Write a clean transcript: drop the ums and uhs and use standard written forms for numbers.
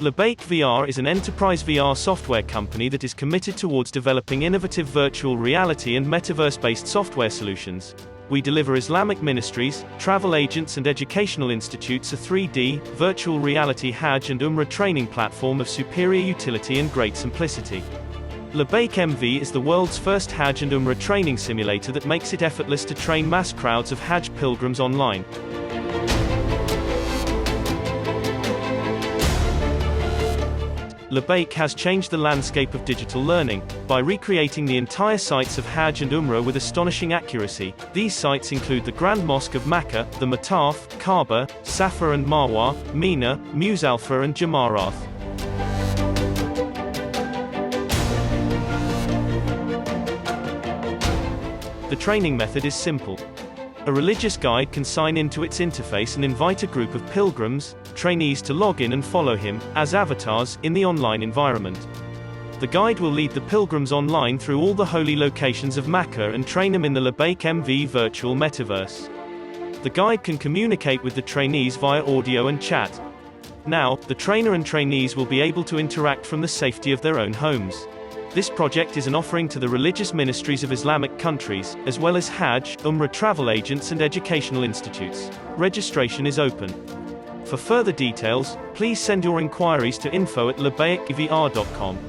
Labbaik VR is an enterprise VR software company that is committed towards developing innovative virtual reality and metaverse-based software solutions. We deliver Islamic ministries, travel agents and educational institutes a 3D, virtual reality Hajj and Umrah training platform of superior utility and great simplicity. Labbaik MV is the world's first Hajj and Umrah training simulator that makes it effortless to train mass crowds of Hajj pilgrims online. Labbaik has changed the landscape of digital learning by recreating the entire sites of Hajj and Umrah with astonishing accuracy. These sites include the Grand Mosque of Mecca, the Mataf, Kaaba, Safa and Marwa, Mina, Muzdalifah and Jamarat. The training method is simple. A religious guide can sign into its interface and invite a group of pilgrims, trainees to log in and follow him, as avatars, in the online environment. The guide will lead the pilgrims online through all the holy locations of Mecca and train them in the Labbaik MV virtual metaverse. The guide can communicate with the trainees via audio and chat. Now, the trainer and trainees will be able to interact from the safety of their own homes. This project is an offering to the religious ministries of Islamic countries, as well as Hajj, Umrah travel agents and educational institutes. Registration is open. For further details, please send your inquiries to info@labbaikvr.com.